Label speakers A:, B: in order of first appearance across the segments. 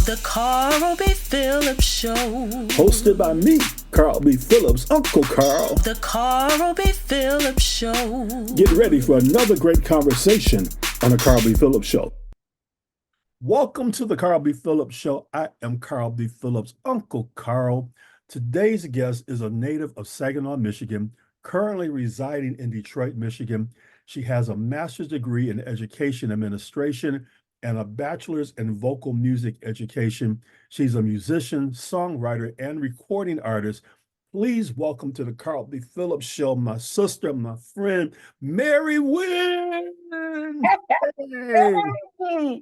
A: The Carl B. Phillips Show.
B: Hosted by me, Carl B. Phillips, Uncle Carl.
A: The Carl B. Phillips Show.
B: Get ready for another great conversation on the Carl B. Phillips Show. Welcome to the Carl B. Phillips Show. I am Carl B. Phillips, Uncle Carl. Today's guest is a native of Saginaw, Michigan, currently residing in Detroit, Michigan. She has a master's degree in education administration and a bachelor's in vocal music education. She's a musician, songwriter, and recording artist. Please welcome to the Carl B. Phillips Show, my sister, my friend, Mary Wynn.
C: Hey.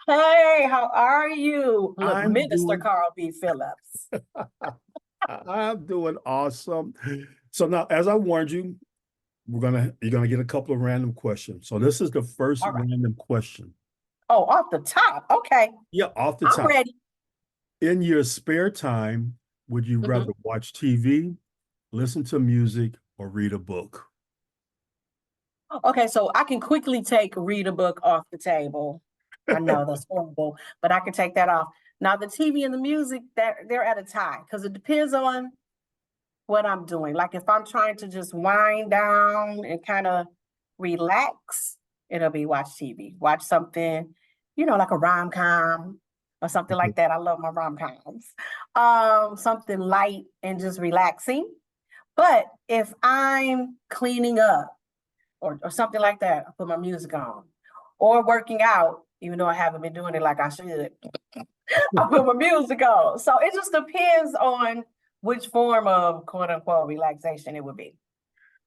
C: Hey, how are you? Look,
B: I'm
C: Minister Carl B. Phillips.
B: I'm doing awesome. So now, as I warned you, you're gonna get a couple of random questions. So this is the first random question.
C: Oh, off the top. Okay.
B: Yeah, off the
C: I'm
B: top.
C: ready.
B: In your spare time, would you rather watch TV, listen to music, or read a book?
C: Okay, so I can quickly read a book off the table. I know that's horrible, but I can take that off. Now the TV and the music, they're at a tie because it depends on what I'm doing. Like if I'm trying to just wind down and kind of relax, it'll be watch TV. Watch something, like a rom-com or something like that. I love my rom-coms. Something light and just relaxing. But if I'm cleaning up or something like that, I put my music on. Or working out, even though I haven't been doing it like I should, I put my music on. So it just depends on which form of quote unquote relaxation it would be.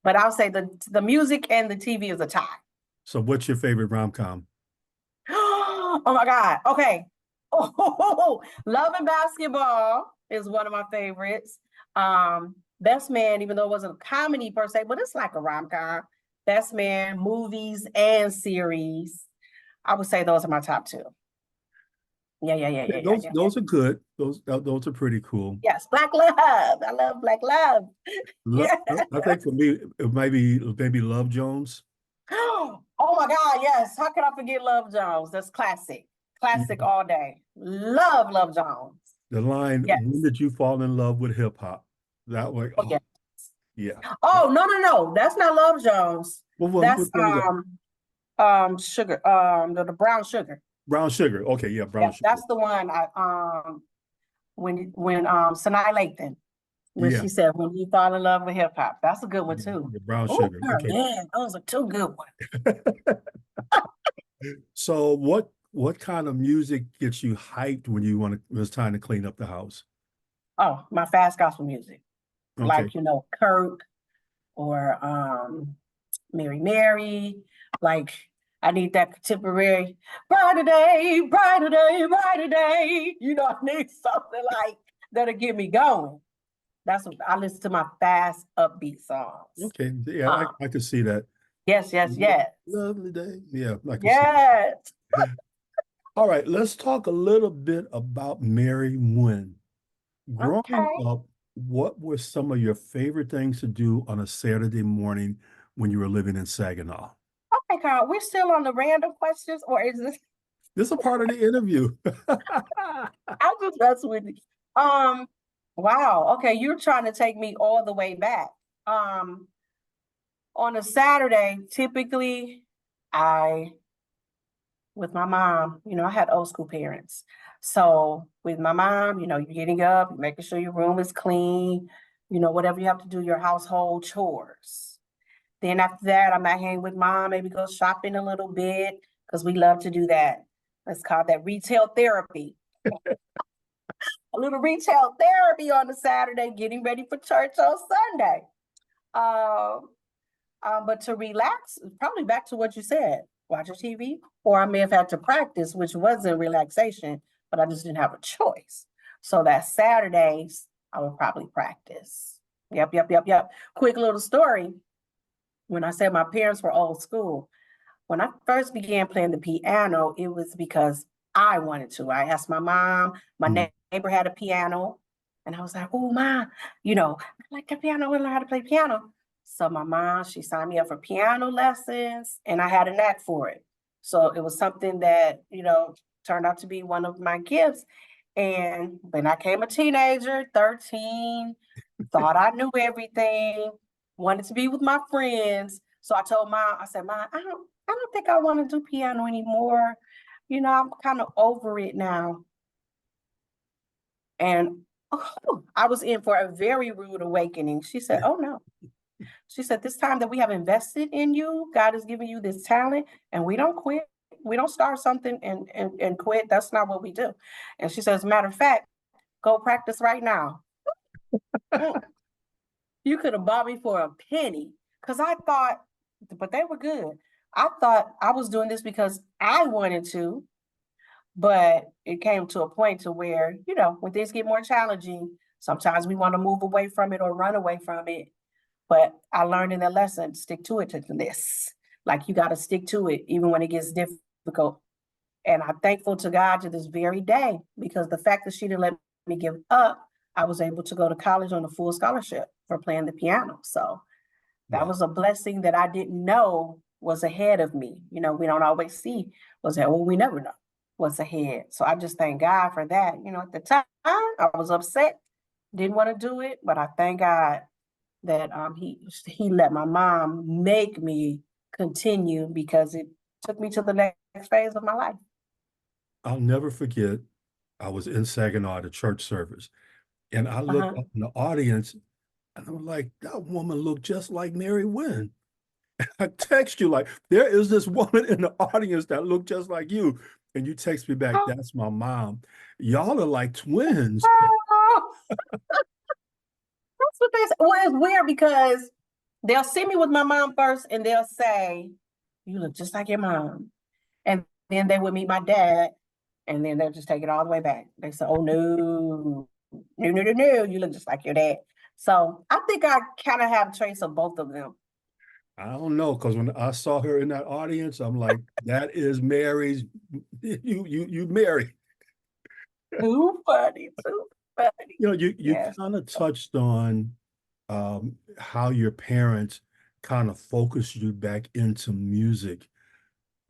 C: But I'll say the music and the TV is a tie.
B: So what's your favorite rom-com?
C: Oh my God. Okay. Oh, Love and Basketball is one of my favorites. Best Man, even though it wasn't a comedy per se, but it's like a rom-com. Best Man, movies and series. I would say those are my top two. Yeah.
B: Those are good. Those are pretty cool.
C: Yes, Black Love. I love Black Love.
B: Yes. I think for me, it might be maybe Love Jones.
C: Oh my God, yes. How could I forget Love Jones? That's classic. Classic all day. Love Jones.
B: The line, when did you fall in love with hip hop? That way.
C: Oh, yes.
B: Yeah.
C: Oh, no. That's not Love Jones. That's Sugar. The Brown Sugar.
B: Brown Sugar. Okay, yeah, Brown Sugar.
C: That's the one when Sanaa Lathan, when she said, when you fall in love with hip hop. That's a good one too.
B: The Brown Sugar.
C: Okay. Man, those are two good ones.
B: So what kind of music gets you hyped when it's time to clean up the house?
C: Oh, my fast gospel music.
B: Okay.
C: Like, Kirk or Mary. Like, I need that contemporary, brighter day, brighter day, brighter day. I need something like that'll get me going. That's what I listen to, my fast, upbeat songs.
B: Okay, yeah, I can see that.
C: Yes.
B: Lovely day. Yeah, I can see
C: Yes.
B: All right, let's talk a little bit about Mary Wynn. Growing up, what were some of your favorite things to do on a Saturday morning when you were living in Saginaw?
C: Okay, Carl, we're still on the random questions, or is this?
B: This is a part of the interview.
C: I'm just messing with you. Wow. Okay, you're trying to take me all the way back. On a Saturday, typically, with my mom, I had old school parents. So with my mom, you're getting up, making sure your room is clean, whatever you have to do, your household chores. Then after that, I might hang with mom, maybe go shopping a little bit, because we love to do that. Let's call that retail therapy. A little retail therapy on a Saturday, getting ready for church on Sunday. But to relax, probably back to what you said, watch a TV, or I may have had to practice, which wasn't relaxation, but I just didn't have a choice. So that Saturdays, I would probably practice. Yep. Quick little story. When I said my parents were old school, when I first began playing the piano, it was because I wanted to. I asked my mom, my neighbor had a piano, and I was like, oh, Mom, I like the piano, I want to learn how to play piano. So my mom, she signed me up for piano lessons, and I had a knack for it. So it was something that, turned out to be one of my gifts. And then I became a teenager, 13, thought I knew everything, wanted to be with my friends. So I told Mom, I said, Mom, I don't think I want to do piano anymore. I'm kind of over it now. And I was in for a very rude awakening. She said, oh no. She said, this time that we have invested in you, God has given you this talent, and we don't quit. We don't start something and quit. That's not what we do. And she said, as a matter of fact, go practice right now. You could have bought me for a penny, because I thought, but they were good. I thought I was doing this because I wanted to, but it came to a point to where, when things get more challenging, sometimes we want to move away from it or run away from it. But I learned in that lesson, stick to it to this. Like, you got to stick to it even when it gets difficult. And I'm thankful to God to this very day, because the fact that she didn't let me give up, I was able to go to college on a full scholarship for playing the piano. So that was a blessing that I didn't know was ahead of me. We don't always see what's ahead. Well, we never know what's ahead. So I just thank God for that. At the time, I was upset, didn't want to do it, but I thank God that he let my mom make me continue, because it took me to the next phase of my life.
B: I'll never forget, I was in Saginaw at a church service, and I looked up in the audience, and I'm like, that woman looked just like Mary Wynn. I text you like, there is this woman in the audience that looked just like you. And you text me back, that's my mom. Y'all are like twins.
C: That's what they say. Well, it's weird because they'll see me with my mom first and they'll say, you look just like your mom. And then they would meet my dad, and then they'll just take it all the way back. They say, oh, no, you look just like your dad. So I think I kind of have traits of both of them.
B: I don't know, because when I saw her in that audience, I'm like, that is Mary's, you Mary.
C: Too funny, too funny.
B: You kind of touched on how your parents kind of focused you back into music.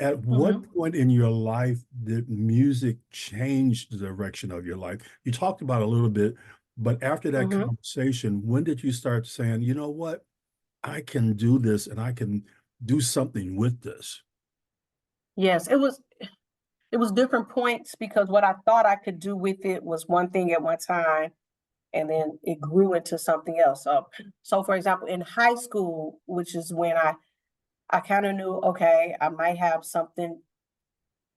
B: At what point in your life did music change the direction of your life? You talked about it a little bit, but after that conversation, when did you start saying, you know what, I can do this and I can do something with this?
C: Yes, it was different points, because what I thought I could do with it was one thing at one time, and then it grew into something else. So for example, in high school, which is when I kind of knew, okay, I might have something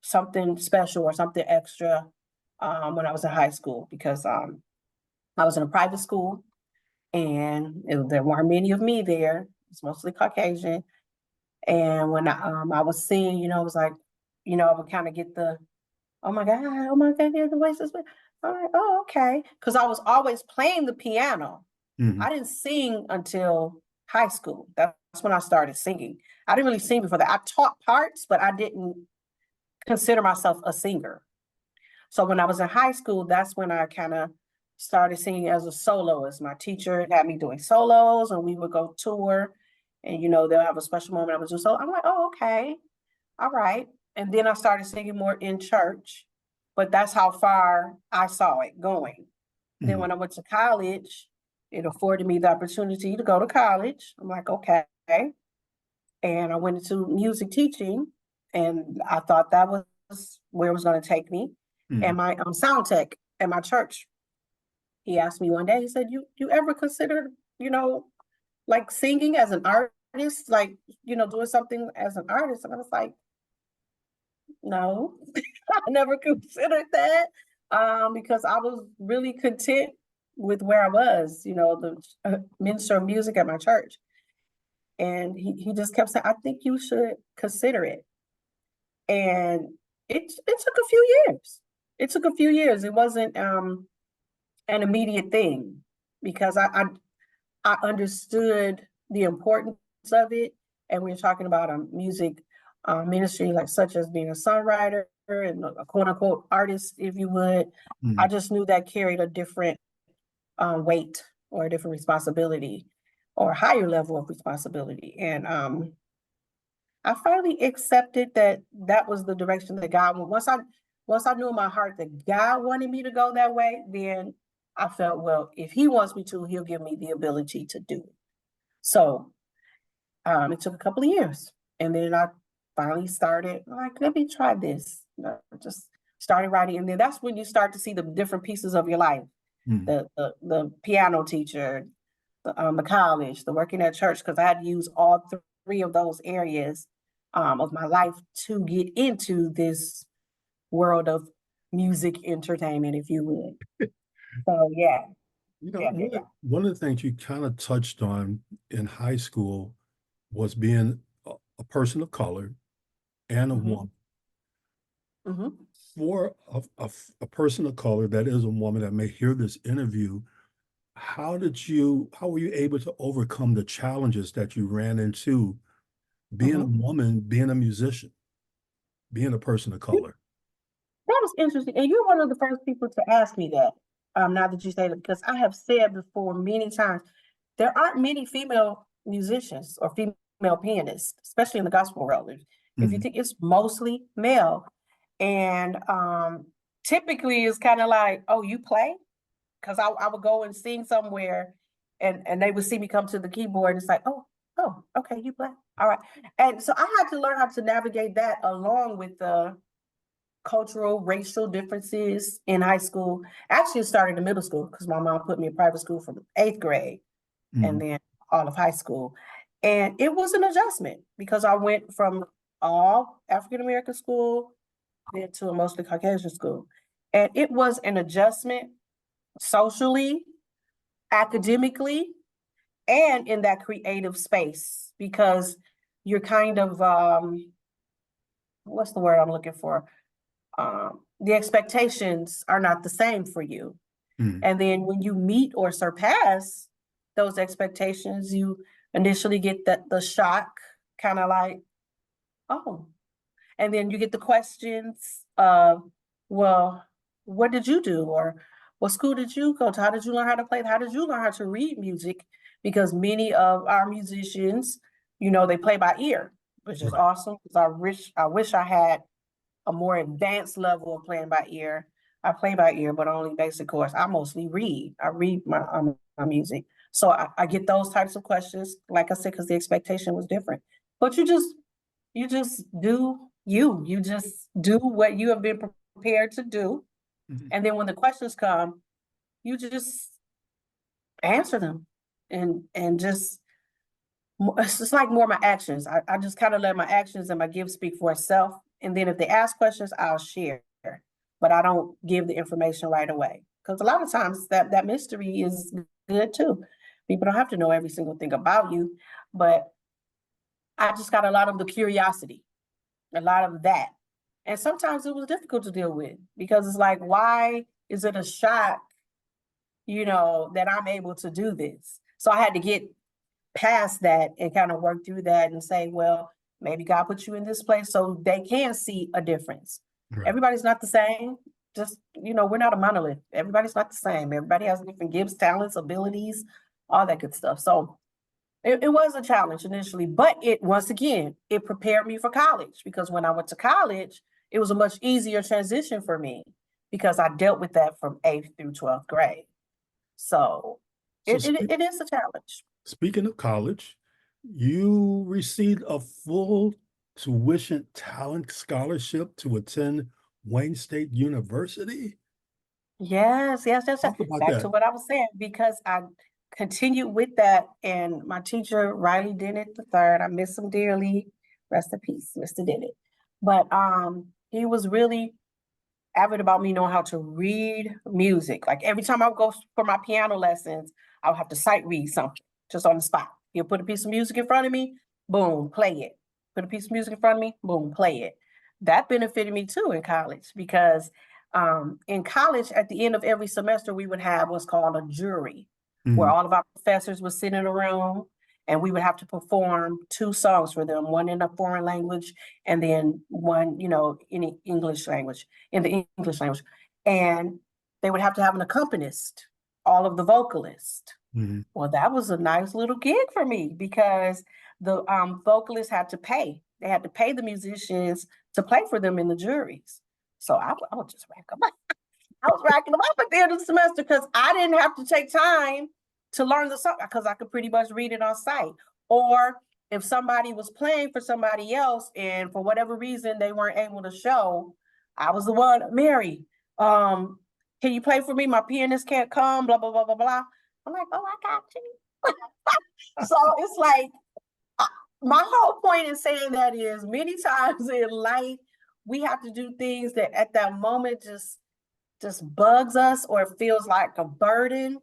C: special or something extra when I was in high school, because I was in a private school, and there weren't many of me there. It's mostly Caucasian. And when I was singing, it was like, I would kind of get the, oh my God, the voice is, all right, oh, okay. Because I was always playing the piano. I didn't sing until high school. That's when I started singing. I didn't really sing before that. I taught parts, but I didn't consider myself a singer. So when I was in high school, that's when I kind of started singing as a soloist. My teacher had me doing solos, and we would go tour, and they'll have a special moment I would do. So I'm like, oh, okay, all right. And then I started singing more in church, but that's how far I saw it going. Then when I went to college, it afforded me the opportunity to go to college. I'm like, okay. And I went into music teaching, and I thought that was where it was going to take me. And my sound tech at my church, he asked me one day, he said, you ever considered, like singing as an artist, like, doing something as an artist? And I was like, no, I never considered that, because I was really content with where I was, the minister of music at my church. And he just kept saying, I think you should consider it. And it took a few years. It took a few years. It wasn't an immediate thing, because I understood the importance of it. And we're talking about a music ministry, like such as being a songwriter and a quote unquote artist, if you would. I just knew that carried a different weight, or a different responsibility, or a higher level of responsibility. And I finally accepted that was the direction that God went. once I knew in my heart that God wanted me to go that way, then I felt, well, if he wants me to, he'll give me the ability to do it. So it took a couple of years. And then I finally started, like, let me try this. Just started writing. And then that's when you start to see the different pieces of your life. The piano teacher, the college, the working at church, because I had to use all three of those areas of my life to get into this world of music entertainment, if you would. So yeah.
B: One of the things you kind of touched on in high school was being a person of color and a woman. For a person of color that is a woman that may hear this interview, how were you able to overcome the challenges that you ran into being a woman, being a musician, being a person of color?
C: That was interesting. And you're one of the first people to ask me that, now that you say that, because I have said before many times, there aren't many female musicians or female pianists, especially in the gospel world. If you think, it's mostly male. And typically it's kind of like, oh, you play? Because I would go and sing somewhere and they would see me come to the keyboard. And it's like, oh, okay, you play. All right. And so I had to learn how to navigate that along with the cultural, racial differences in high school. Actually, it started in middle school because my mom put me in private school from 8th grade and then all of high school. And it was an adjustment because I went from all African-American school then to a mostly Caucasian school. And it was an adjustment socially, academically, and in that creative space, because you're kind of, what's the word I'm looking for? The expectations are not the same for you. And then when you meet or surpass those expectations, you initially get the shock, kind of like, oh. And then you get the questions of, well, what did you do? Or what school did you go to? How did you learn how to play? How did you learn how to read music? Because many of our musicians, they play by ear, which is awesome. Because I wish I had a more advanced level of playing by ear. I play by ear, but only basic chords. I mostly read. I read my music. So I get those types of questions, like I said, because the expectation was different. But you just do you just do what you have been prepared to do. And then when the questions come, you just answer them and just, it's just like more my actions. I just kind of let my actions and my gifts speak for itself. And then if they ask questions, I'll share, but I don't give the information right away. Because a lot of times that mystery is good too. People don't have to know every single thing about you, but I just got a lot of the curiosity, a lot of that. And sometimes it was difficult to deal with because it's like, why is it a shock, that I'm able to do this? So I had to get past that and kind of work through that and say, well, maybe God put you in this place so they can see a difference. Right. Everybody's not the same. Just, we're not a monolith. Everybody's not the same. Everybody has different gifts, talents, abilities, all that good stuff. So it was a challenge initially, but once again, it prepared me for college, because when I went to college, it was a much easier transition for me because I dealt with that from 8th through 12th grade. So it is a challenge.
B: Speaking of college, you received a full tuition talent scholarship to attend Wayne State University.
C: Yes. Back to what I was saying, because I continued with that, and my teacher, Riley Dennett III, I miss him dearly. Rest in peace, Mr. Dennett. But he was really avid about me knowing how to read music. Like every time I would go for my piano lessons, I would have to sight read something just on the spot. He'll put a piece of music in front of me, boom, play it. Put a piece of music in front of me, boom, play it. That benefited me too in college, because in college, at the end of every semester, we would have what's called a jury, where all of our professors would sit in a room and we would have to perform 2 songs for them, one in a foreign language and then one, in the English language. And they would have to have an accompanist, all of the vocalists. Well, that was a nice little gig for me, because the vocalists had to pay. They had to pay the musicians to play for them in the juries. So I would just rack them up. I was racking them up at the end of the semester because I didn't have to take time to learn the song because I could pretty much read it on sight. Or if somebody was playing for somebody else and for whatever reason they weren't able to show, I was the one, Mary, can you play for me? My pianist can't come, blah, blah, blah, blah, blah. I'm like, oh, I got you. So it's like, my whole point in saying that is many times in life, we have to do things that at that moment just bugs us or feels like a burden.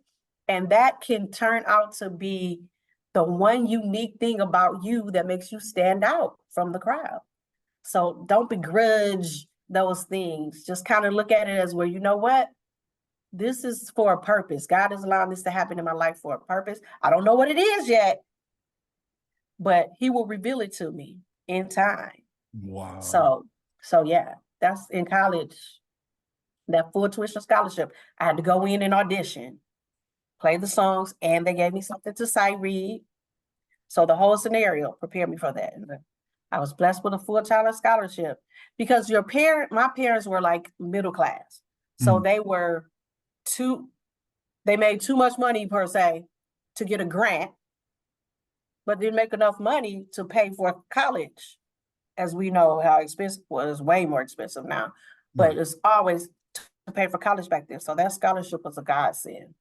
C: And that can turn out to be the one unique thing about you that makes you stand out from the crowd. So don't begrudge those things. Just kind of look at it as, well, you know what? This is for a purpose. God is allowing this to happen in my life for a purpose. I don't know what it is yet, but he will reveal it to me in time.
B: Wow.
C: So yeah, that's in college. That full tuition scholarship, I had to go in and audition, play the songs, and they gave me something to sight read. So the whole scenario prepared me for that. I was blessed with a full talent scholarship because my parents were like middle class. So they made too much money per se to get a grant, but didn't make enough money to pay for college. As we know how expensive, well, it's way more expensive now, but it's always to pay for college back then. So that scholarship was a godsend.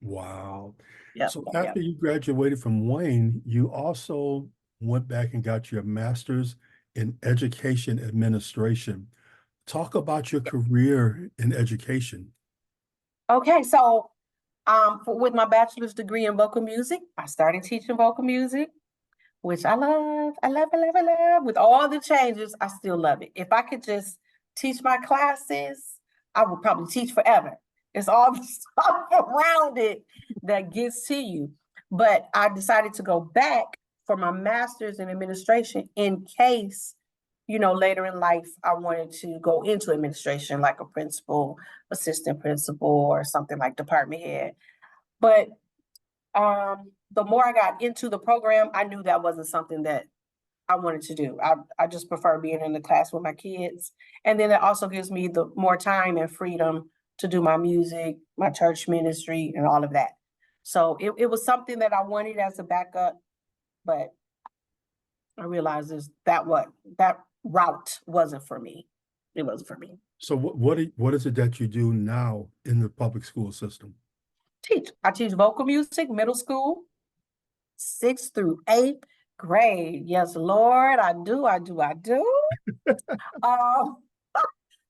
B: Wow.
C: Yep.
B: So after you graduated from Wayne, you also went back and got your master's in education administration. Talk about your career in education.
C: Okay, so with my bachelor's degree in vocal music, I started teaching vocal music, which I love. I love, I love, I love. With all the changes, I still love it. If I could just teach my classes, I would probably teach forever. It's all the stuff around it that gets to you. But I decided to go back for my master's in administration in case, later in life, I wanted to go into administration, like a principal, assistant principal, or something like department head. But the more I got into the program, I knew that wasn't something that I wanted to do. I just prefer being in the class with my kids. And then it also gives me the more time and freedom to do my music, my church ministry, and all of that. So it was something that I wanted as a backup, but I realized that route wasn't for me. It wasn't for me.
B: So what is it that you do now in the public school system?
C: I teach vocal music, middle school, 6th through 8th grade. Yes, Lord, I do.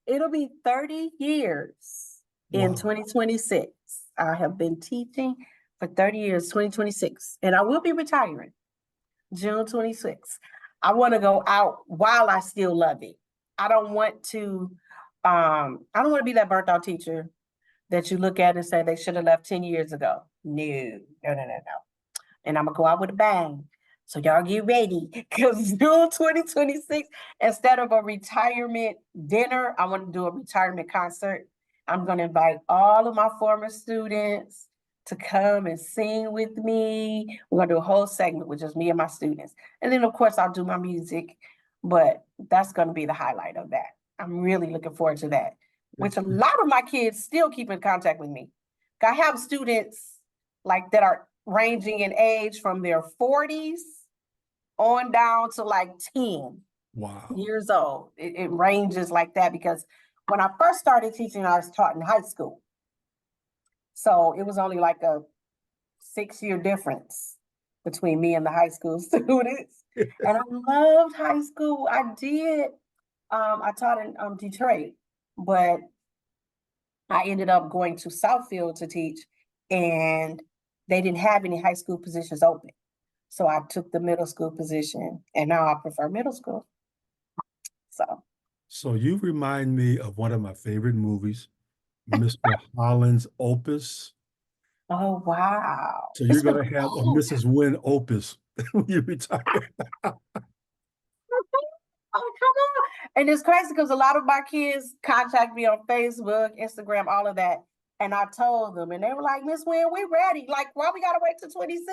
C: It'll be 30 years in 2026. I have been teaching for 30 years, 2026, and I will be retiring June 26th. I want to go out while I still love it. I don't want to be that burnt out teacher that you look at and say they should have left 10 years ago. No. And I'm gonna go out with a bang. So y'all get ready, because June 2026, instead of a retirement dinner, I want to do a retirement concert. I'm gonna invite all of my former students to come and sing with me. We're gonna do a whole segment with just me and my students. And then of course I'll do my music, but that's gonna be the highlight of that. I'm really looking forward to that, which a lot of my kids still keep in contact with me. I have students like that are ranging in age from their 40s on down to like 10 years old. It ranges like that because when I first started teaching, I was taught in high school. So it was only like a 6-year difference between me and the high school students. And I loved high school. I did. I taught in Detroit, but I ended up going to Southfield to teach, and they didn't have any high school positions open. So I took the middle school position, and now I prefer middle school.
B: So you remind me of one of my favorite movies, Mr. Holland's Opus.
C: Oh, wow.
B: So you're going to have a Mrs. Wynn Opus when you retire.
C: Oh, come on. And it's crazy because a lot of my kids contact me on Facebook, Instagram, all of that. And I told them, and they were like, Miss Wynn, we're ready. Like, why we got to wait till 26?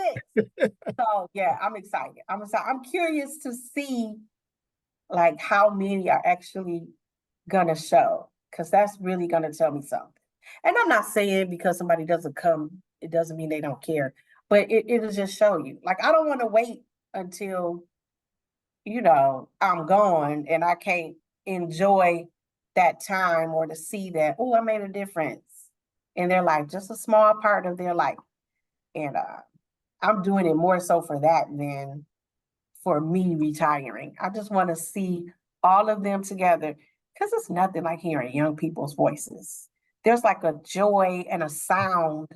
C: So, yeah, I'm excited. I'm curious to see, like, how many are actually going to show. because that's really going to tell me something. And I'm not saying because somebody doesn't come, it doesn't mean they don't care, but it'll just show you. Like, I don't want to wait until, I'm gone and I can't enjoy that time or to see that, oh, I made a difference in their life, just a small part of their life. And I'm doing it more so for that than for me retiring. I just want to see all of them together because it's nothing like hearing young people's voices. There's like a joy and a sound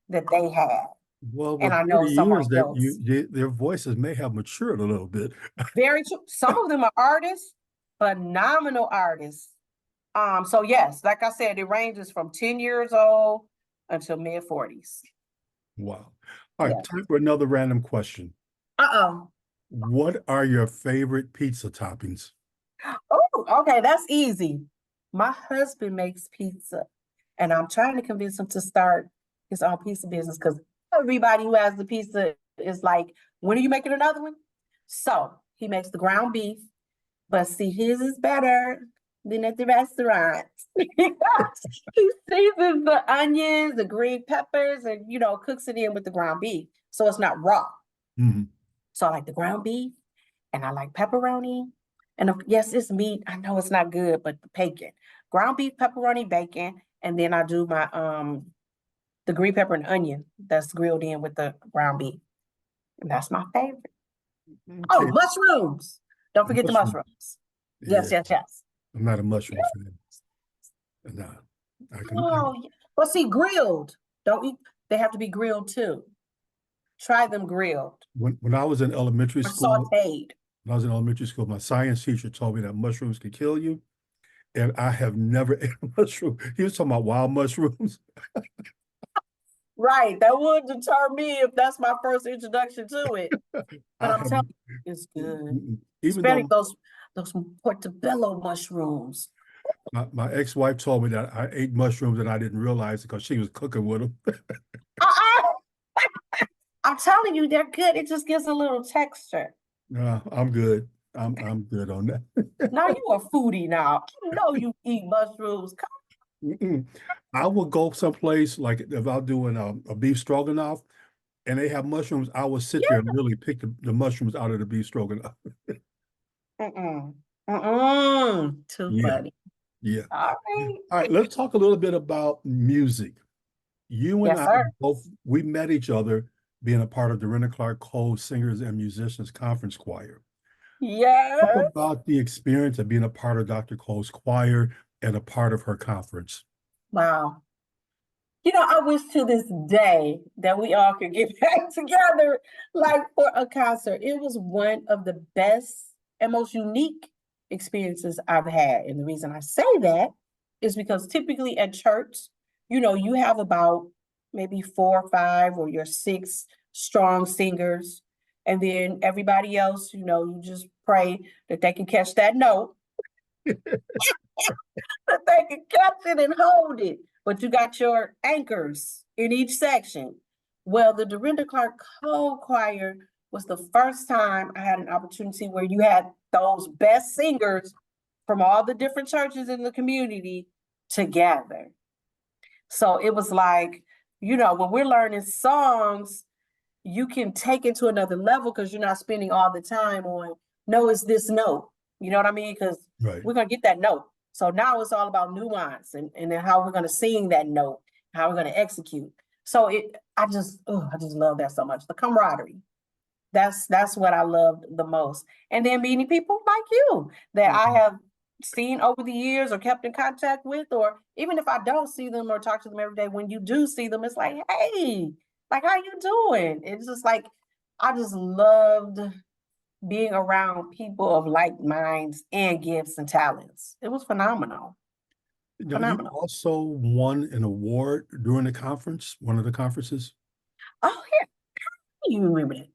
C: that they have.
B: Well,
C: And
B: with
C: I
B: 30
C: know somebody
B: years,
C: else.
B: their voices may have matured a little bit.
C: Very true. Some of them are artists, phenomenal artists. So yes, like I said, it ranges from 10 years old until mid 40s.
B: Wow. All right,
C: Yeah.
B: time for another random question.
C: Uh-oh.
B: What are your favorite pizza toppings?
C: Oh, okay, that's easy. My husband makes pizza, and I'm trying to convince him to start his own pizza business because everybody who has the pizza is like, when are you making another one? So he makes the ground beef, but see, his is better than at the restaurants. He seasons the onions, the green peppers, and cooks it in with the ground beef, so it's not raw.
B: Mhm.
C: So I like the ground beef, and I like pepperoni. And yes, it's meat. I know it's not good, but the bacon, ground beef, pepperoni, bacon, and then I do my the green pepper and onion that's grilled in with the ground beef, and that's my favorite. Oh,
B: Okay.
C: mushrooms! Don't forget the
B: Mushroom.
C: mushrooms.
B: Yeah,
C: Yes, yes, yes.
B: I'm not a mushroom fan. No, I can.
C: Oh, yeah. Well, see, grilled. Don't eat. They have to be grilled too. Try them grilled
B: When I was in elementary
C: or
B: school,
C: sautéed.
B: my science teacher told me that mushrooms could kill you, and I have never ate a mushroom. He was talking about wild mushrooms.
C: Right, that would deter me if that's my first introduction to it. But
B: I
C: I'm
B: have,
C: telling you, it's good.
B: even
C: Especially
B: though
C: those portobello mushrooms.
B: my ex-wife told me that I ate mushrooms and I didn't realize it because she was cooking with them.
C: I'm telling you, they're good. It just gives a little texture.
B: No, I'm good. I'm good on that.
C: Now you a foodie now. You know you eat mushrooms.
B: I will go someplace like if I'm doing a beef stroganoff and they have mushrooms, I will sit there and really pick the mushrooms out of the beef stroganoff.
C: Mm-mm. Too
B: Yeah,
C: funny.
B: yeah.
C: All right.
B: All right, let's talk a little bit about music. You and
C: Yes,
B: I
C: sir.
B: we met each other being a part of the Rena Clark Cole Singers and Musicians Conference Choir. Talk
C: Yes.
B: about the experience of being a part of Dr. Cole's choir and a part of her conference.
C: Wow. I wish to this day that we all could get back together like for a concert. It was one of the best and most unique experiences I've had. And the reason I say that is because typically at church, you have about maybe 4 or 5 or your 6 strong singers. And then everybody else, you just pray that they can catch that note, that they can catch it and hold it. But you got your anchors in each section. Well, the Dorinda Clark Cole Choir was the first time I had an opportunity where you had those best singers from all the different churches in the community together. So it was like, when we're learning songs, you can take it to another level because you're not spending all the time on, no, it's this note. You know what I mean? Because
B: Right.
C: we're going to get that note. So now it's all about nuance and then how we're going to sing that note, how we're going to execute. So I just love that so much. The camaraderie. That's what I loved the most. And then meeting people like you that I have seen over the years or kept in contact with, or even if I don't see them or talk to them every day, when you do see them, it's like, hey, like, how you doing? It's just like, I just loved being around people of like minds and gifts and talents. It was phenomenal.
B: You also won an award during the conference, one of the conferences.
C: Oh yeah, you remember that?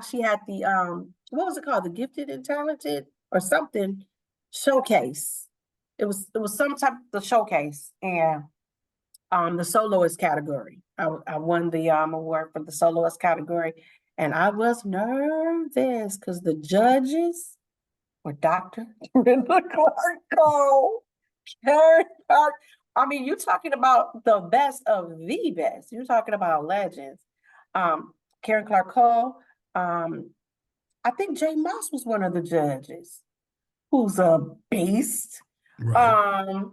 C: She had the what was it called? The Gifted and Talented or something showcase. It was some type of showcase, and the soloist category. I won the award for the soloist category, and I was nervous because the judges with Dr. Brenda Clark Cole, Karen Clark. I mean, you're talking about the best of the best. You're talking about legends. Karen Clark Cole. I think Jay Moss was one of the judges, who's a beast.
B: Right.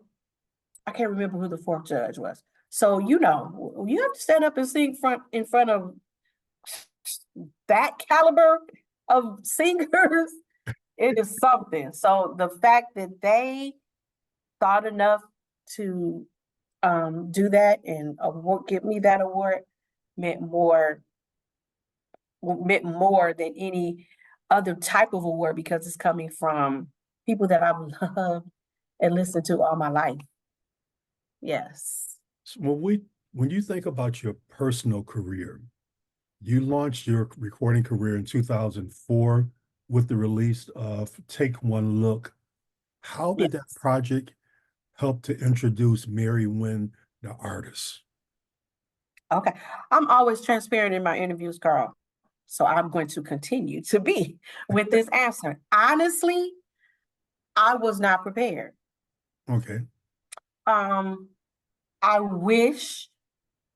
C: I can't remember who the fourth judge was. So, you have to stand up and sing in front of that caliber of singers. It is something. So the fact that they thought enough to do that and give me that award meant more than any other type of award, because it's coming from people that I've loved and listened to all my life. Yes.
B: So when you think about your personal career, you launched your recording career in 2004 with the release of Take One Look. How did that project help to introduce Mary Wynn, the artist?
C: Okay. I'm always transparent in my interviews, Carl. So I'm going to continue to be with this answer. Honestly, I was not prepared.
B: Okay.
C: I wish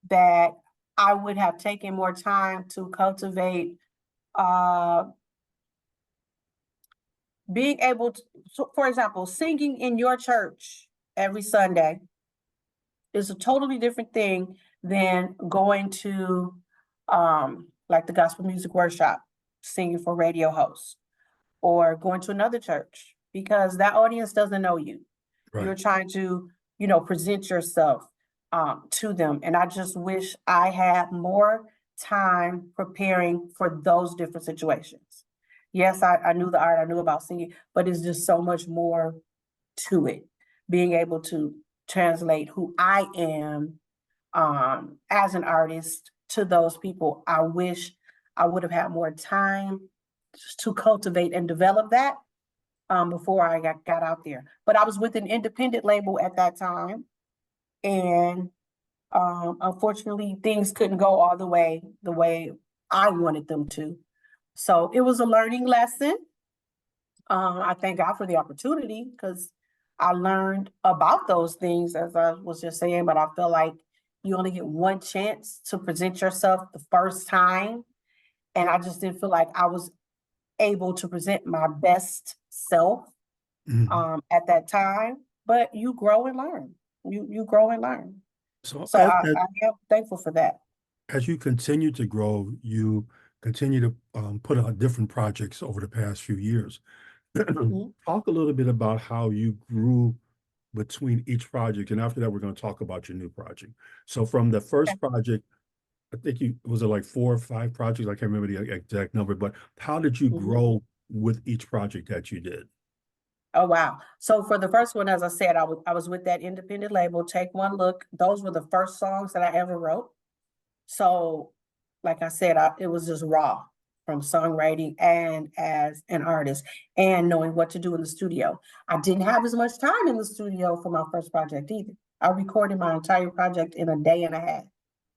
C: that I would have taken more time to cultivate being able to, so for example, singing in your church every Sunday is a totally different thing than going to like the gospel music workshop, singing for radio hosts, or going to another church, because that audience doesn't know you.
B: Right.
C: You're trying to, present yourself to them. And I just wish I had more time preparing for those different situations. Yes, I knew the art, I knew about singing, but it's just so much more to it. Being able to translate who I am as an artist to those people. I wish I would have had more time just to cultivate and develop that before I got out there. But I was with an independent label at that time, and unfortunately, things couldn't go all the way I wanted them to. So it was a learning lesson. I thank God for the opportunity, because I learned about those things, as I was just saying, but I feel like you only get one chance to present yourself the first time. And I just didn't feel like I was able to present my best self at that time. But you grow and learn. You grow and learn.
B: So
C: I am thankful for that.
B: as you continue to grow, you continue to put on different projects over the past few years. Talk a little bit about how you grew between each project, and after that, we're going to talk about your new project. So from the first project, I think was it like 4 or 5 projects? I can't remember the exact number, but how did you grow with each project that you did?
C: Oh, wow. So for the first one, as I said, I was with that independent label, Take One Look. Those were the first songs that I ever wrote. So like I said, it was just raw, from songwriting and as an artist, and knowing what to do in the studio. I didn't have as much time in the studio for my first project either. I recorded my entire project in a day and a half.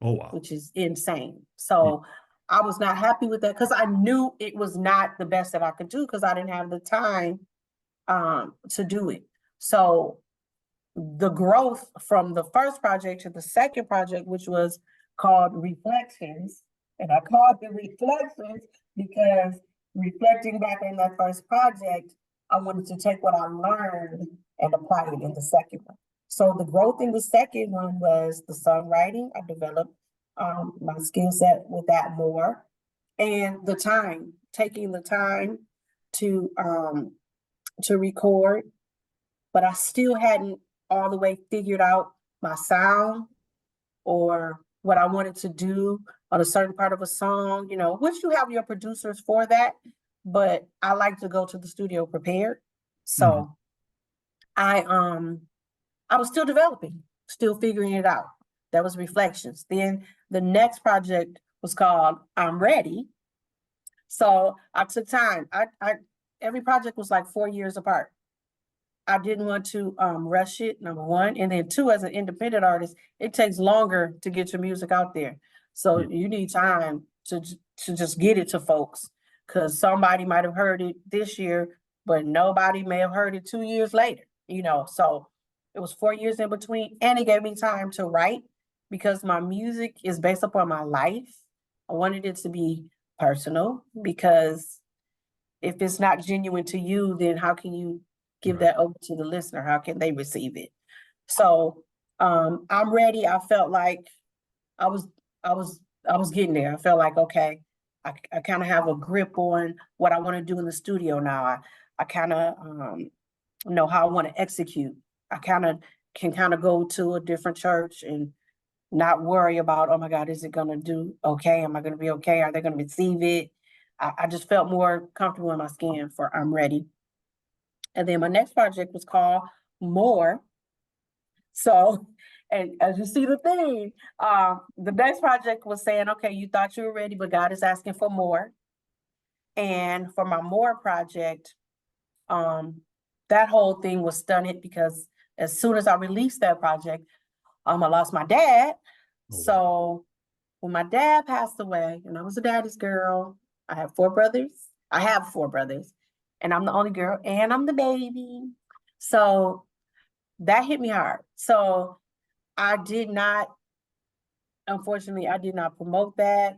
B: Oh, wow.
C: Which is insane. So I was not happy with that, because I knew it was not the best that I could do, because I didn't have the time to do it. So the growth from the first project to the second project, which was called Reflections, and I called it Reflections because, reflecting back on that first project, I wanted to take what I learned and apply it in the second one. So the growth in the second one was the songwriting. I developed my skill set with that more, and the time, taking the time to record, but I still hadn't all the way figured out my sound or what I wanted to do on a certain part of a song, which you have your producers for that, but I like to go to the studio prepared. So I was still developing, still figuring it out. That was Reflections. Then the next project was called I'm Ready. So I took time. Every project was like 4 years apart. I didn't want to rush it, number one. And then two, as an independent artist, it takes longer to get your music out there. So you need time to just get it to folks, because somebody might have heard it this year, but nobody may have heard it 2 years later, so it was 4 years in between, and it gave me time to write because my music is based upon my life. I wanted it to be personal because if it's not genuine to you, then how can you give
B: Right.
C: that over to the listener? How can they receive it? So I'm ready. I felt like I was I was I was getting there. I felt like, okay, I kind of have a grip on what I want to do in the studio now. I kind of know how I want to execute. I can go to a different church and not worry about, oh my God, is it gonna do okay? Am I gonna be okay? Are they gonna receive it? I just felt more comfortable in my skin for I'm ready. And then my next project was called More. So, and as you see the theme, the next project was saying, okay, you thought you were ready, but God is asking for more. And for my More project, that whole thing was stunning because as soon as I released that project, I lost my dad.
B: Oh, wow.
C: So when my dad passed away, and I was a daddy's girl, I have four brothers. I have four brothers, and I'm the only girl, and I'm the baby. So that hit me hard. So I did not, unfortunately, I did not promote that.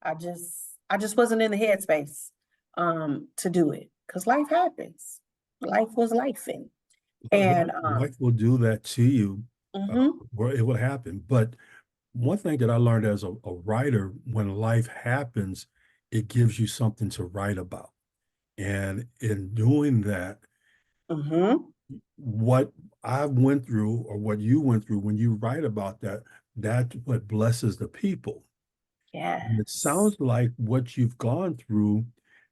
C: I just wasn't in the headspace to do it because life happens. Life was lifing. And
B: Life will do that to you,
C: mhm,
B: where it will happen. But one thing that I learned as a writer, when life happens, it gives you something to write about. And in doing that,
C: mhm,
B: what I went through or what you went through, when you write about that, that's what blesses the people. And it
C: yes.
B: sounds like what you've gone through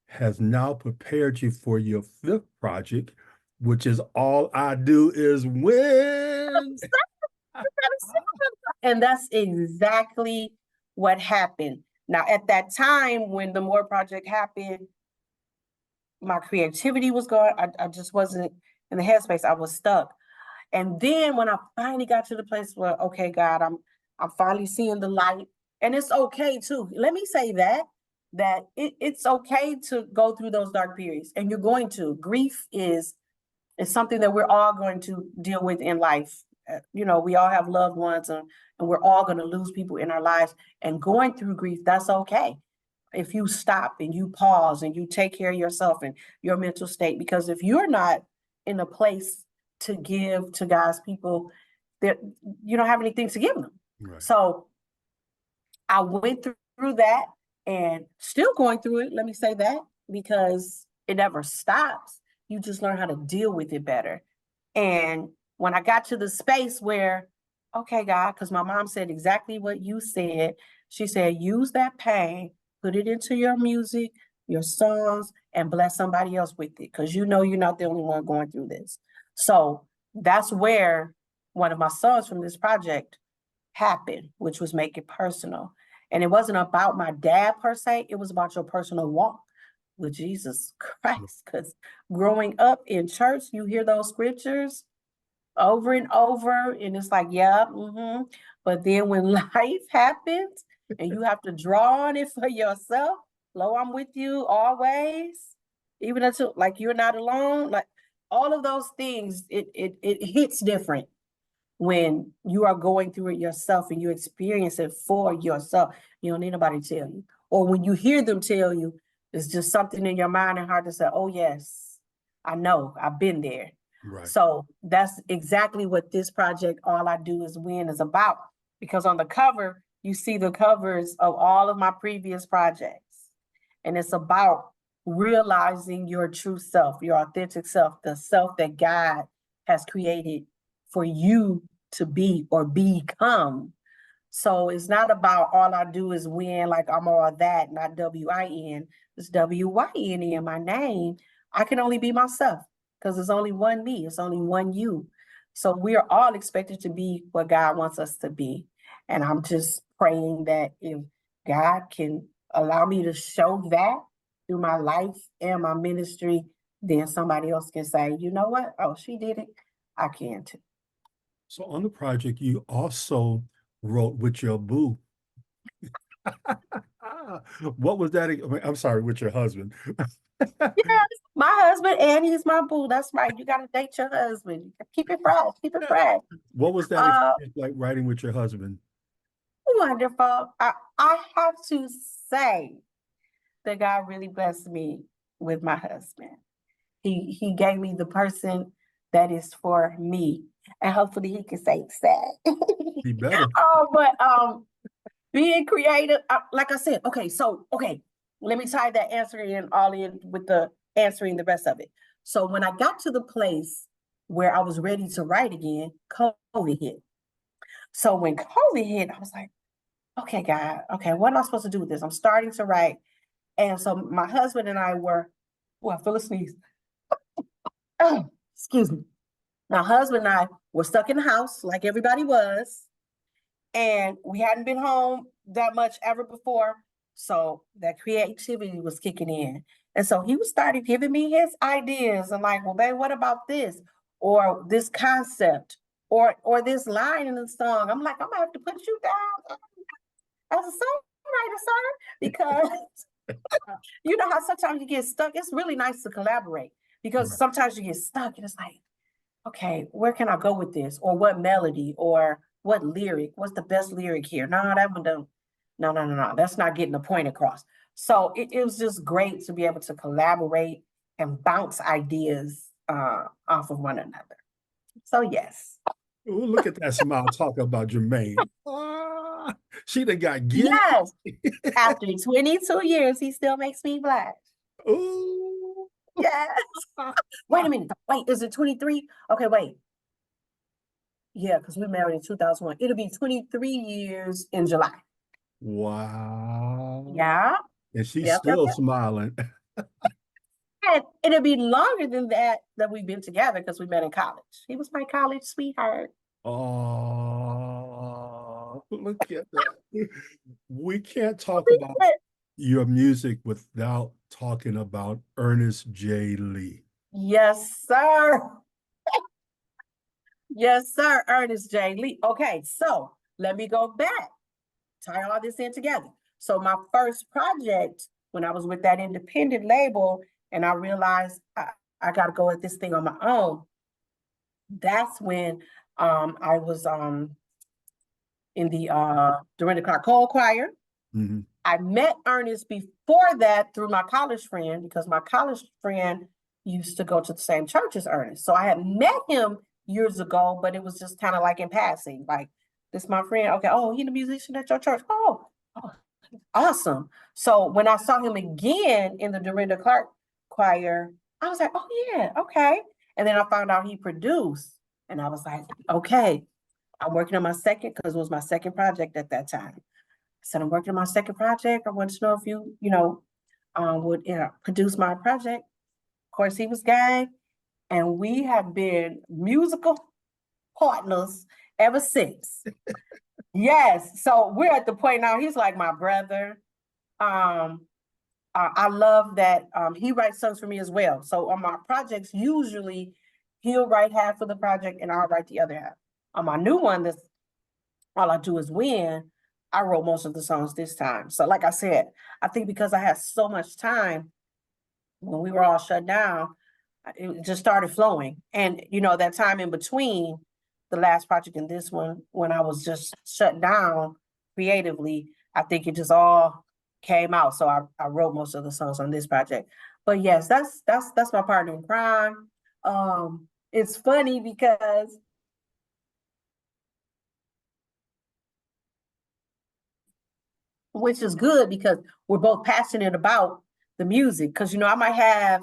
B: has now prepared you for your fifth project, which is All I Do Is Win.
C: And that's exactly what happened. Now, at that time, when the More Project happened, my creativity was gone. I just wasn't in the headspace. I was stuck. And then when I finally got to the place where, okay, God, I'm finally seeing the light. And it's okay too. Let me say that it's okay to go through those dark periods. And you're going to. Grief is something that we're all going to deal with in life. We all have loved ones, and we're all going to lose people in our lives. And going through grief, that's okay. If you stop and you pause and you take care of yourself and your mental state, because if you're not in a place to give to God's people, that you don't have anything to give them.
B: Right.
C: So I went through that and still going through it. Let me say that because it never stops. You just learn how to deal with it better. And when I got to the space where, okay, God, because my mom said exactly what you said. She said, use that pain, put it into your music, your songs, and bless somebody else with it. Because you're not the only one going through this. So that's where one of my songs from this project happened, which was Make It Personal. And it wasn't about my dad per se, it was about your personal walk with Jesus Christ. Because growing up in church, you hear those scriptures over and over, and it's like, yeah, mm-hmm. But then when life happens and you have to draw on it for yourself, lo, I'm with you always, even until like you're not alone, like all of those things, it hits different when you are going through it yourself and you experience it for yourself. You don't need nobody to tell you. Or when you hear them tell you, it's just something in your mind and heart to say, oh, yes, I know, I've been there.
B: Right.
C: So that's exactly what this project, All I Do Is Win, is about. Because on the cover, you see the covers of all of my previous projects. And it's about realizing your true self, your authentic self, the self that God has created for you to be or become. So it's not about all I do is win, like I'm all that, not WIN. It's WYN in my name. I can only be myself because there's only one me, it's only one you. So we are all expected to be what God wants us to be. And I'm just praying that if God can allow me to show that through my life and my ministry, then somebody else can say, you know what? Oh, she did it. I can too.
B: So on the project, you also wrote with your boo. What was that? I'm sorry, with your husband.
C: Yes, my husband, and he's my boo. That's right. You gotta date your husband. Keep it fresh. Keep it fresh.
B: What was that
C: Uh,
B: experience like writing with your husband?
C: Wonderful. I have to say that God really blessed me with my husband. He gave me the person that is for me, and hopefully he can say it's sad.
B: Be better.
C: But being creative, like I said, okay, let me tie that answer in all in with the answering the rest of it. So when I got to the place where I was ready to write again, COVID hit. So when COVID hit, I was like, okay, God, okay, what am I supposed to do with this? I'm starting to write. And so my husband and I were, well, I feel a sneeze. Excuse me. My husband and I were stuck in the house like everybody was. And we hadn't been home that much ever before. So that creativity was kicking in. And so he was starting giving me his ideas and like, well, babe, what about this? Or this concept or this line in the song. I'm like, I'm gonna have to put you down as a songwriter, sir, because you know how sometimes you get stuck. It's really nice to collaborate because
B: Right.
C: sometimes you get stuck and it's like, okay, where can I go with this? Or what melody or what lyric? What's the best lyric here? No, that one don't. No. That's not getting the point across. So it was just great to be able to collaborate and bounce ideas off of one another. So yes.
B: Ooh, look at that smile talking about Jermaine. She done got giddy.
C: Yes. After 22 years, he still makes me blush.
B: Ooh.
C: Yes. Wait a minute. Wait, is it 23? Okay, wait. Yeah, because we married in 2001. It'll be 23 years in July.
B: Wow.
C: Yeah.
B: And she's
C: Yep.
B: still smiling.
C: And it'll be longer than that we've been together because we met in college. He was my college sweetheart.
B: Oh, look at that. We can't talk
C: We
B: about
C: met-
B: your music without talking about Ernest J. Lee.
C: Yes, sir. Yes, sir. Ernest J. Lee. Okay, so let me go back, tie all this in together. So my first project, when I was with that independent label, and I realized I got to go at this thing on my own. That's when I was in the Dorinda Clark Cole Choir.
B: Mhm.
C: I met Ernest before that through my college friend because my college friend used to go to the same church as Ernest. So I had met him years ago, but it was just kind of like in passing, like this my friend. Okay, oh, he the musician at your church. Oh, awesome. So when I saw him again in the Dorinda Clark choir, I was like, oh yeah, okay. And then I found out he produced, and I was like, okay, I'm working on my second because it was my second project at that time. I said, I'm working on my second project. I wanted to know if you would produce my project. Of course, he was gay, and we have been musical partners ever since. Yes, so we're at the point now. He's like my brother. I love that he writes songs for me as well. So on my projects, usually he'll write half of the project and I'll write the other half. On my new one, that's All I Do Is Win, I wrote most of the songs this time. So like I said, I think because I had so much time when we were all shut down, it just started flowing. And that time in between the last project and this one, when I was just shut down creatively, I think it just all came out. So I wrote most of the songs on this project. But yes, that's my partner in crime. It's funny because which is good because we're both passionate about the music. Because I might have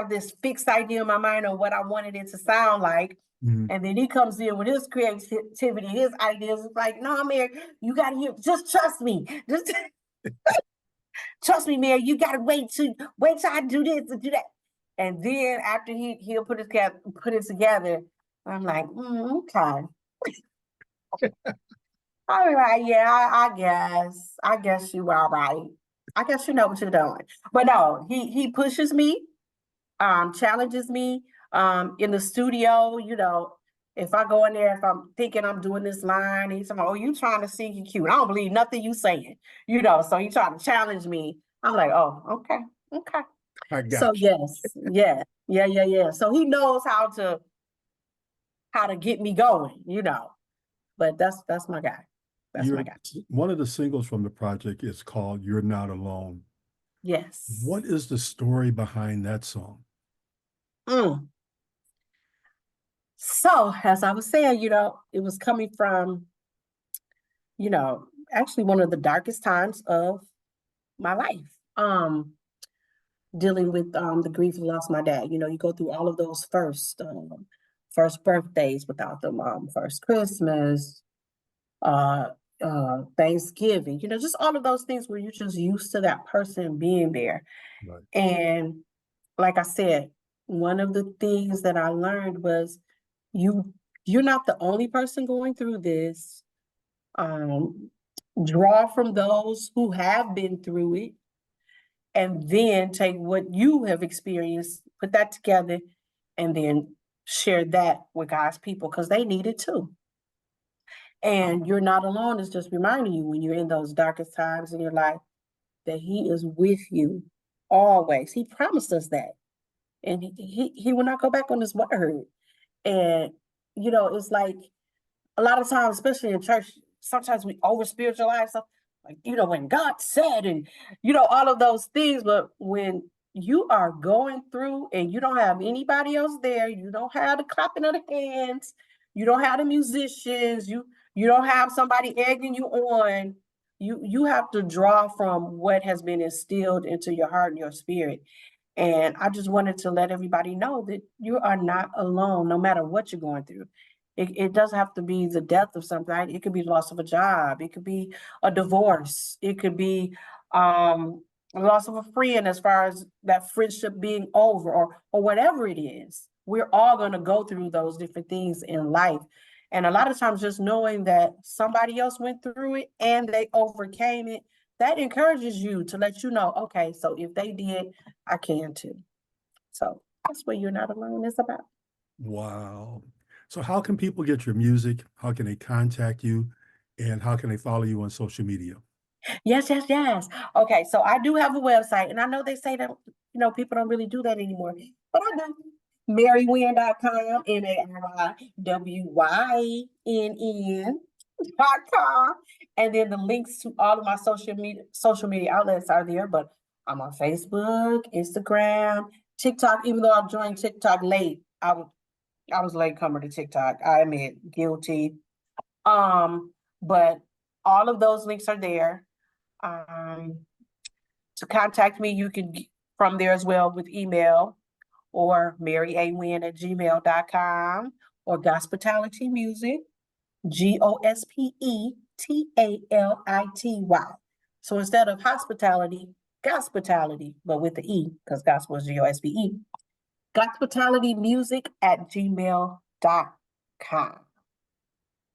C: this fixed idea in my mind of what I wanted it to sound like.
B: Mhm.
C: And then he comes in with his creativity, his ideas. It's like, no, Mary, you got to hear, just trust me. Just trust me, Mary. You got to wait till I do this and do that. And then after he'll put it together, I'm like, okay. All right, yeah, I guess you are right. I guess you know what you're doing. But no, he pushes me, challenges me in the studio, If I go in there, if I'm thinking I'm doing this line, he's like, oh, you trying to sing you cute. I don't believe nothing you saying, so he trying to challenge me. I'm like, oh, okay.
B: I
C: So
B: got you.
C: yes, yeah. So he knows how to get me going, but that's my guy. That's my
B: You're
C: guy.
B: one of the singles from the project is called You're Not Alone.
C: Yes.
B: What is the story behind that song?
C: Mm. So as I was saying, it was coming from, actually one of the darkest times of my life. Dealing with the grief of lost my dad. You go through all of those first birthdays without them, first Christmas, uh Thanksgiving, just all of those things where you're just used to that person being there.
B: Right.
C: And like I said, one of the things that I learned was you're not the only person going through this. Draw from those who have been through it, and then take what you have experienced, put that together, and then share that with God's people because they need it too. And you're not alone. It's just reminding you when you're in those darkest times in your life that He is with you always. He promised us that. And he will not go back on His word. And, it's like a lot of times, especially in church, sometimes we over spiritualize stuff. Like, when God said, and, all of those things. But when you are going through and you don't have anybody else there, you don't have the clapping of the hands, you don't have the musicians, you don't have somebody egging you on. You have to draw from what has been instilled into your heart and your spirit. And I just wanted to let everybody know that you are not alone, no matter what you're going through. It doesn't have to be the death of something. Right? It could be loss of a job. It could be a divorce. It could be a loss of a friend, as far as that friendship being over, or whatever it is. We're all going to go through those different things in life. And a lot of times just knowing that somebody else went through it and they overcame it, that encourages you to let you know, okay, so if they did, I can too. So that's what You're Not Alone is about.
B: Wow. So how can people get your music? How can they contact you? And how can they follow you on social media?
C: Yes. Okay, so I do have a website, and I know they say that, people don't really do that anymore, but I do. MaryWynn.com, MaryWynn.com. And then the links to all of my social media outlets are there, but I'm on Facebook, Instagram, TikTok, even though I joined TikTok late. I was late comer to TikTok. I admit, guilty. But all of those links are there. To contact me, you can from there as well with email, or marywynn@gmail.com, or Gospitality Music, GOSPETALITY. So instead of hospitality, Gospitality, but with the E, because gospel is GOSPE. Gospitalitymusic@gmail.com.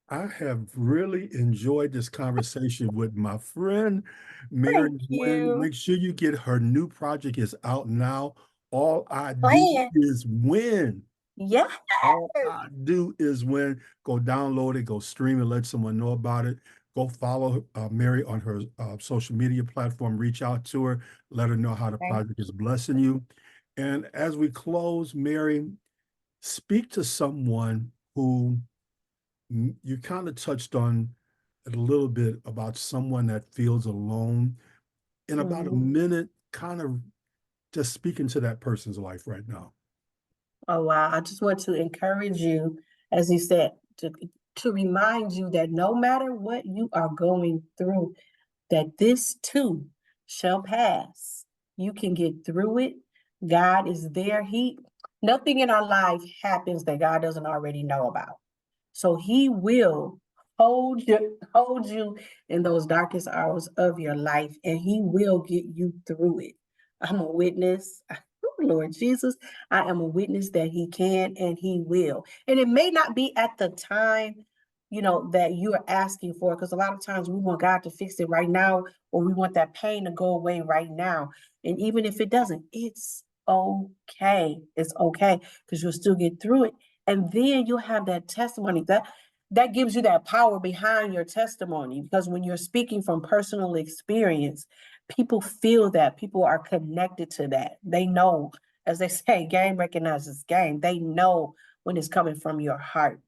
B: I have really enjoyed this conversation with my friend, Mary
C: Thank
B: Wynn.
C: you.
B: Make sure you get her new project is out now. All I do
C: Plan.
B: is win.
C: Yeah.
B: All I do is win. Go download it, go stream it, let someone know about it. Go follow Mary on her social media platform. Reach out to her, let her know how the project is blessing you. And as we close, Mary, speak to someone who you kind of touched on a little bit about someone that feels alone. In about a minute, kind of just speaking to that person's life right now.
C: Oh, wow. I just want to encourage you, as you said, to remind you that no matter what you are going through, that this too shall pass. You can get through it. God is there. Nothing in our life happens that God doesn't already know about. So He will hold you in those darkest hours of your life, and He will get you through it. I'm a witness. Lord Jesus, I am a witness that He can and He will. And it may not be at the time, that you are asking for, because a lot of times we want God to fix it right now, or we want that pain to go away right now. And even if it doesn't, it's okay. It's okay, because you'll still get through it. And then you have that testimony that gives you that power behind your testimony, because when you're speaking from personal experience, people feel that, people are connected to that. They know, as they say, game recognizes game. They know when it's coming from your heart.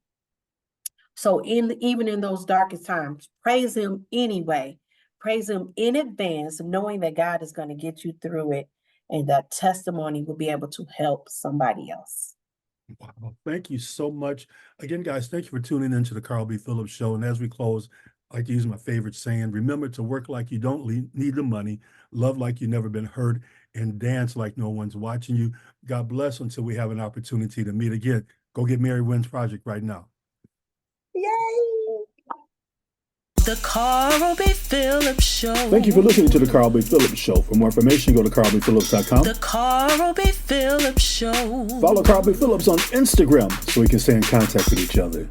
C: So even in those darkest times, praise him anyway. Praise him in advance, knowing that God is going to get you through it, and that testimony will be able to help somebody else.
B: Wow. Thank you so much. Again, guys, thank you for tuning into the Carl B. Phillips Show. And as we close, I like to use my favorite saying: remember to work like you don't need the money, love like you've never been hurt, and dance like no one's watching you. God bless until we have an opportunity to meet again. Go get Mary Wynn's project right now.
C: Yay!
A: The Carl B. Phillips Show.
B: Thank you for listening to the Carl B. Phillips Show. For more information, go to carlbphillips.com.
A: The Carl B. Phillips Show.
B: Follow Carl B. Phillips on Instagram so we can stay in contact with each other.